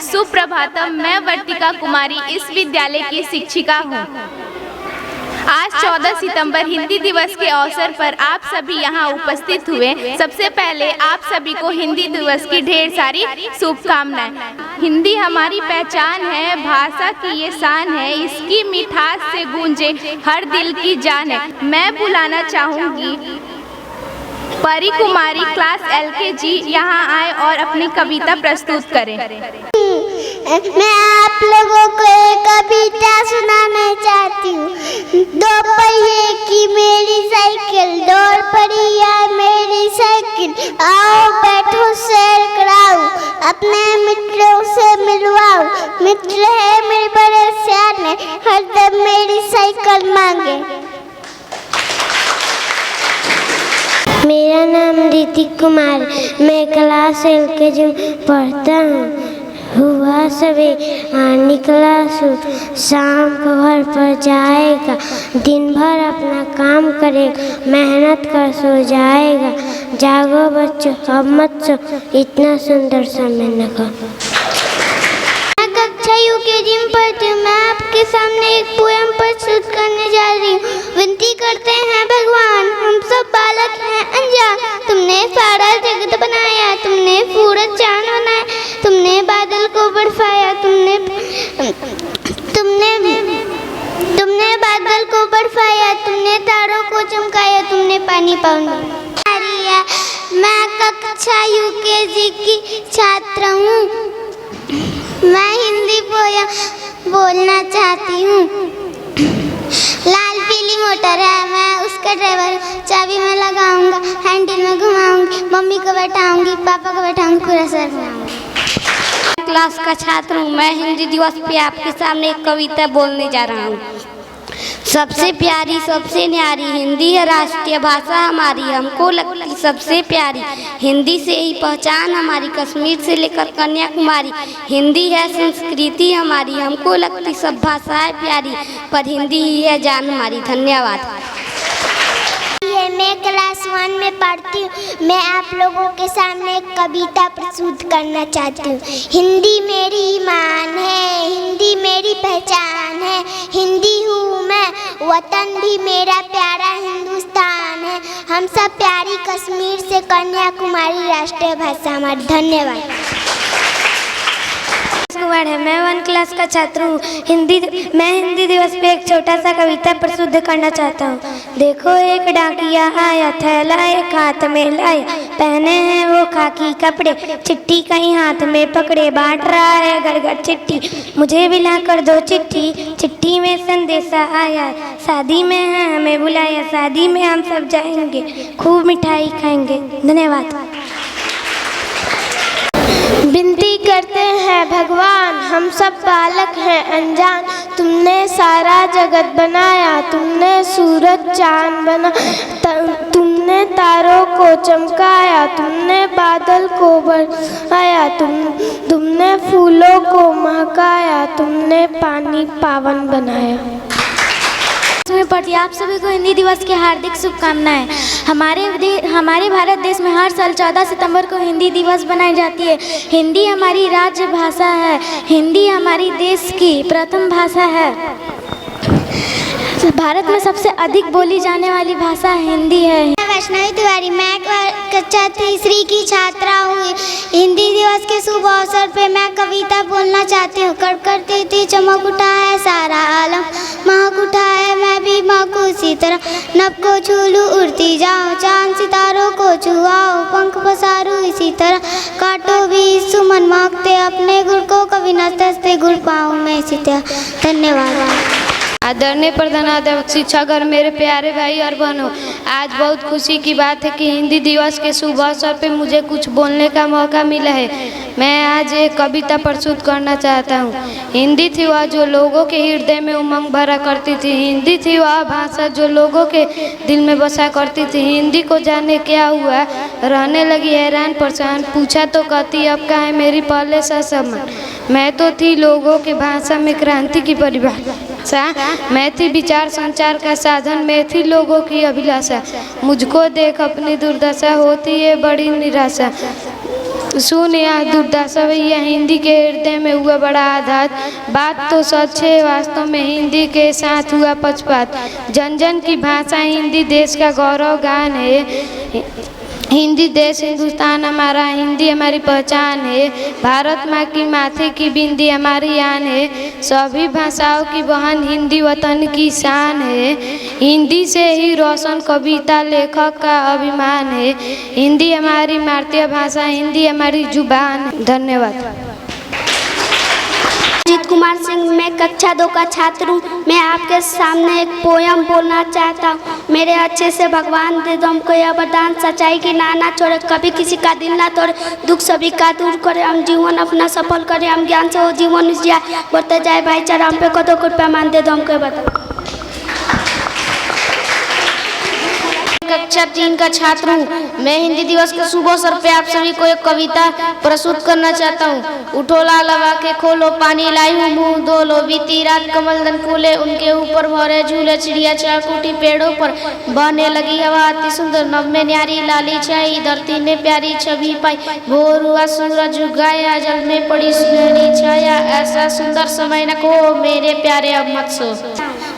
सुप्रभातम। मैं वर्तिका कुमारी इस विद्यालय की शिक्षिका हूँ। आज 14 सितंबर हिंदी दिवस के अवसर पर आप सभी यहाँ उपस्थित हुए। सबसे पहले आप सभी को हिंदी दिवस की ढेर सारी शुभकामनाएं। हिंदी हमारी पहचान है, भाषा की ये शान है, इसकी मिठास से गूंजे हर दिल की जान है। मैं बुलाना चाहूँगी परी कुमारी क्लास LKG यहाँ आए और अपनी कविता प्रस्तुत करें। मैं आप लोगों को एक कविता सुनाना चाहती हूँ। दो पहिए की मेरी साइकिल, दौड़ पड़ी है मेरी साइकिल, आओ बैठो सैर कराओ, अपने मित्रों से मिलवाओ, मित्र है मेरे बड़े सियाने, हरदम मेरी साइकिल मांगे। मेरा नाम ऋतिक कुमार, मैं क्लास LKG पढ़ता हूँ। हुआ सवे निकला शाम को घर पर जाएगा, दिन भर अपना काम करेगा, मेहनत कर सो जाएगा। जागो बच्चों अब मत सो, इतना सुंदर समय न करो। मैं कक्षा UKG में पढ़ती हूँ। मैं आपके सामने एक पोएम प्रस्तुत करने जा रही हूँ। विनती करते हैं भगवान, हम सब बालक हैं अनजान, तुमने सारा जगत बनाया, तुमने सूरज चांद बनाया, तुमने बादल को बरसाया, तुमने बादल को बरसाया, तुमने तारों को चमकाया, तुमने पानी पानी। मैं कक्षा UKG की छात्र हूँ। मैं हिंदी पोएम बोलना चाहती हूँ। लाल पीली मोटर है, मैं उसका ड्राइवर, चाबी में लगाऊंगा, हैंडल में घुमाऊंगी, मम्मी को बैठाऊंगी, पापा को बैठाऊंगी, पूरा सर घुमाऊंगी। क्लास का छात्र हूँ। मैं हिंदी दिवस पे आपके सामने एक कविता बोलने जा रहा हूँ। सबसे प्यारी सबसे न्यारी हिंदी है राष्ट्रीय भाषा हमारी, हमको लगती सबसे प्यारी, हिंदी से ही पहचान हमारी, कश्मीर से लेकर कन्याकुमारी, हिंदी है संस्कृति हमारी, हमको लगती सब भाषाएं प्यारी, पर हिंदी ही है जान हमारी। धन्यवाद। मैं क्लास 1 में पढ़ती हूँ। मैं आप लोगों के सामने एक कविता प्रस्तुत करना चाहती हूँ। हिंदी मेरी ईमान है, हिंदी मेरी पहचान है, हिंदी हूँ मैं, वतन भी मेरा प्यारा हिंदुस्तान है, हम सब प्यारी कश्मीर से कन्याकुमारी राष्ट्रीय भाषा हमारी। धन्यवाद। है मैं 1 क्लास का छात्र हूँ। मैं हिंदी दिवस पे एक छोटा सा कविता प्रस्तुत करना चाहता हूँ। देखो एक डाकिया आया, थैला एक हाथ में लाया, पहने हैं वो खाकी कपड़े, चिट्ठी कहीं हाथ में पकड़े, बांट रहा है घर घर चिट्ठी, मुझे भी ला कर दो चिट्ठी, चिट्ठी में संदेशा आया, शादी में है हमें बुलाया, शादी में हम सब जाएंगे, खूब मिठाई खाएंगे। धन्यवाद। विनती करते हैं भगवान, हम सब बालक हैं अनजान, तुमने सारा जगत बनाया, तुमने सूरज चांद बना, तुमने तारों को चमकाया, तुमने बादल को बरसाया, तुमने फूलों को महकाया, तुमने पानी पावन बनाया। पढ़ती आप सभी को हिंदी दिवस की हार्दिक शुभकामनाएं। हमारे भारत देश में हर साल 14 सितंबर को हिंदी दिवस बनाई जाती है। हिंदी हमारी राज्य भाषा है, हिंदी हमारी देश की प्रथम भाषा है। भारत में सबसे अधिक बोली जाने वाली भाषा हिंदी है। वैष्णवी तिवारी, मैं कक्षा 3 की छात्रा हूँ। हिंदी दिवस के शुभ अवसर पे मैं कविता बोलना चाहती हूँ। कड़कड़ती थी चमक उठा है सारा आलम, महक उठा है मैं भी महकूं इसी तरह, नभ को छू लूं उड़ती जाऊँ, चांद सितारों को छुआऊं, पंख पसारूं इसी तरह, काटो भी सुमन महकते अपने गुड़ को, कभी न तरसते गुड़ पाऊँ मैं इसी तरह। धन्यवाद। आदरणीय प्रधानाध्यापक शिक्षागण, मेरे प्यारे भाई और बहनों, आज बहुत खुशी की बात है कि हिंदी दिवस के शुभ अवसर पर मुझे कुछ बोलने का मौका मिला है। मैं आज एक कविता प्रस्तुत करना चाहता हूँ। हिंदी थी वह जो लोगों के हृदय में उमंग भरा करती थी, हिंदी थी वह भाषा जो लोगों के दिल में बसा करती थी। हिंदी को जाने क्या हुआ, रहने लगी हैरान परेशान, पूछा तो कहती अब कहाँ है मेरी पहले सा सम्मान। मैं तो थी लोगों के भाषा में क्रांति की परिभाषा, मैं थी विचार संचार का साधन, मैं थी लोगों की अभिलाषा, मुझको देख अपनी दुर्दशा होती है बड़ी निराशा। सुन यह दुर्दशा भैया हिंदी के हृदय में हुआ बड़ा आघात। बात तो सच है, वास्तव में हिंदी के साथ हुआ पक्षपात। जन जन की भाषा हिंदी देश का गौरव गान है। हिंदी देश हिंदुस्तान हमारा, हिंदी हमारी पहचान है। भारत माँ की माथे की बिंदी हमारी आन है। सभी भाषाओं की बहन हिंदी वतन की शान है। हिंदी से ही रोशन कविता लेखक का अभिमान है। हिंदी हमारी मातृ भाषा, हिंदी हमारी जुबान। धन्यवाद। अजीत कुमार सिंह, मैं कक्षा 2 का छात्र हूँ। मैं आपके सामने एक पोयम बोलना चाहता हूँ। मेरे अच्छे से भगवान दे दो हमको यह वरदान, सच्चाई की ना छोड़े, कभी किसी का दिल ना तोड़े, दुख सभी का दूर करे, हम जीवन अपना सफल करें, हम ज्ञान से हो जीवन जिया, बढ़ते जाए भाईचारा, हम पे कदों कृपया मान दे दो हमको बताओ। कक्षा 3 का छात्र हूँ। मैं हिंदी दिवस के शुभ अवसर पे आप सभी को एक कविता प्रस्तुत करना चाहता हूँ। उठोला लगा के खोलो, पानी लाई हूँ मुँह धो लो, बीती रात कमलदन फूले, उनके ऊपर भरे झूले, चिड़िया चाकुटी पेड़ों पर बहने लगी हवा, अति सुंदर नभ में न्यारी लाली छाई, धरती ने प्यारी छवि पाई, भोर हुआ सूरज उगाया, जल में पड़ी सुनहरी छाया, ऐसा सुंदर समय न को मेरे प्यारे अब मत सो।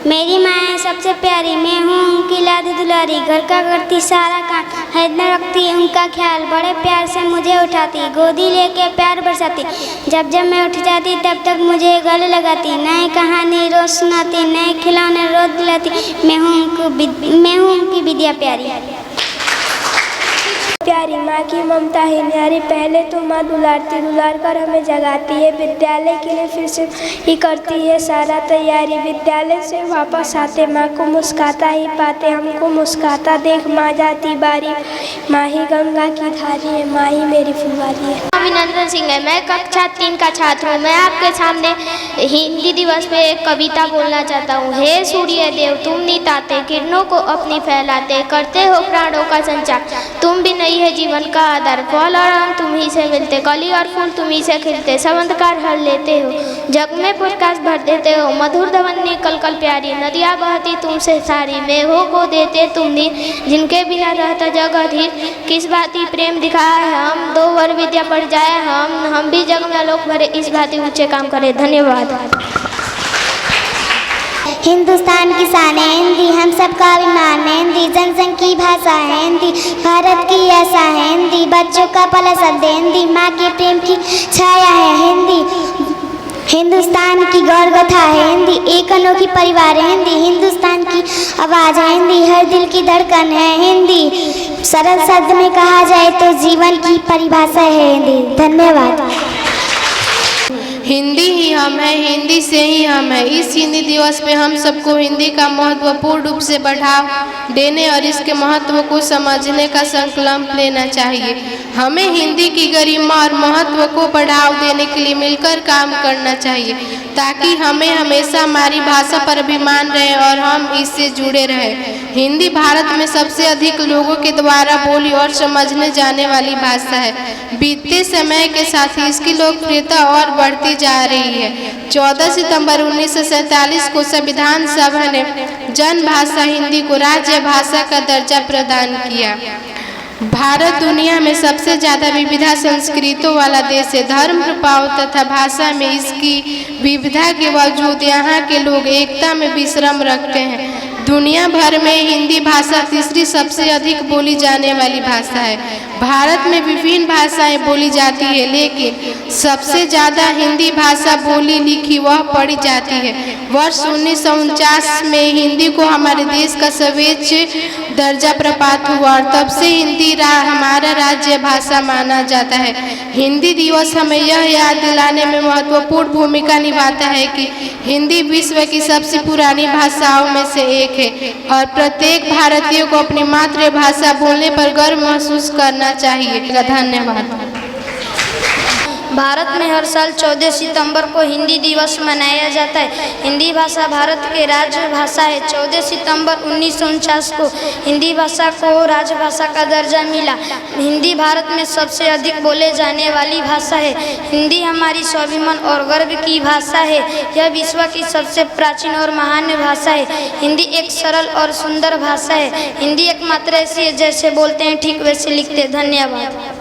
मेरी माँ है सबसे प्यारी, मैं हूँ उनकी लाडी दुलारी, घर का करती सारा काम, हर दिन रखती उनका ख्याल, बड़े प्यार से मुझे उठाती, गोदी लेके प्यार बरसाती, जब जब मैं उठ जाती तब तक मुझे गले लगाती, नई कहानी रोज सुनाती, नए खिलौने रोज दिलाती, मैं हूँ उनकी विद्या प्यारी। प्यारी माँ की ममता है न्यारी, पहले तो माँ दुलारती, दुलार कर हमें जगाती है, विद्यालय के लिए फिर से ही करती है सारा तैयारी, विद्यालय से वापस आते माँ को मुस्काता ही पाते, हमको मुस्काता देख माँ जाती बारी, माँ ही गंगा की धारी है, माँ ही मेरी फुलवारी है। अभिनंदन सिंह है, मैं कक्षा 3 का छात्र हूँ। मैं आपके सामने हिंदी दिवस पे एक कविता बोलना चाहता हूँ। हे सूर्य देव तुम निताते, किरणों को अपनी फैलाते, करते हो प्राणों का संचार, तुम भी नहीं है जीवन का आधार, फल और आम तुम ही से मिलते, कली और फूल तुम ही से खिलते, सब अंधकार हर लेते हो, जग में प्रकाश भर देते हो, मधुर धवनी कल कल प्यारी, नदियाँ बहती तुमसे सारी, मेघों को देते तुम नीर, जिनके बिना रहता जग अधीर, किस भांति प्रेम दिखाया है हम, दो वर विद्या पढ़ जाए हम भी जग में आलोक भरे, इस भांति ऊंचे काम करें। धन्यवाद। हिंदुस्तान की शान है हिंदी, हम सबका अभिमान है हिंदी, जनसंघ की भाषा है हिंदी, भारत की आशा है हिंदी, बच्चों का पला शब्द है हिंदी, माँ के प्रेम की छाया है हिंदी, हिंदुस्तान की गौर गाथा है हिंदी, एक अनोखी परिवार है हिंदी, हिंदुस्तान की आवाज़ है हिंदी, हर दिल की धड़कन है हिंदी, सरल शब्द में कहा जाए तो जीवन की परिभाषा है हिंदी। धन्यवाद। हिंदी ही हम है, हिंदी से ही हम है। इस हिंदी दिवस पे हम सबको हिंदी का महत्वपूर्ण रूप से बढ़ाव देने और इसके महत्व को समझने का संकल्प लेना चाहिए। हमें हिंदी की गरिमा और महत्व को बढ़ाव देने के लिए मिलकर काम करना चाहिए, ताकि हमें हमेशा हमारी भाषा पर अभिमान रहे और हम इससे जुड़े रहें। हिंदी भारत में सबसे अधिक लोगों के द्वारा बोली और समझने जाने वाली भाषा है। बीतते समय के साथ ही इसकी लोकप्रियता और बढ़ती जा रही है। 14 सितंबर 1947 को संविधान सभा ने जन भाषा हिंदी को राज्य भाषा का दर्जा प्रदान किया। भारत दुनिया में सबसे ज़्यादा विविधता संस्कृतियों वाला देश है। धर्म, प्रभाव तथा भाषा में इसकी विविधता के बावजूद यहाँ के लोग एकता में विश्राम रखते हैं। दुनिया भर में हिंदी भाषा तीसरी सबसे अधिक बोली जाने वाली भाषा है। भारत में विभिन्न भाषाएं बोली जाती है, लेकिन सबसे ज़्यादा हिंदी भाषा बोली लिखी व पढ़ी जाती है। वर्ष 1949 में हिंदी को हमारे देश का सर्वोच्च दर्जा प्राप्त हुआ और तब से हिंदी हमारा राज्य भाषा माना जाता है। हिंदी दिवस हमें यह याद दिलाने में महत्वपूर्ण भूमिका निभाता है कि हिंदी विश्व की सबसे पुरानी भाषाओं में से एक है और प्रत्येक भारतीय को अपनी मातृभाषा बोलने पर गर्व महसूस करना चाहिए। धन्यवाद। भारत में हर साल 14 सितंबर को हिंदी दिवस मनाया जाता है। हिंदी भाषा भारत के राजभाषा है। 14 सितंबर 1949 को हिंदी भाषा को राजभाषा का दर्जा मिला। हिंदी भारत में सबसे अधिक बोले जाने वाली भाषा है। हिंदी हमारी स्वाभिमान और गर्व की भाषा है। यह विश्व की सबसे प्राचीन और महान भाषा है। हिंदी एक सरल और सुंदर भाषा है। हिंदी एकमात्र ऐसी है जैसे बोलते हैं ठीक वैसे लिखते हैं। धन्यवाद।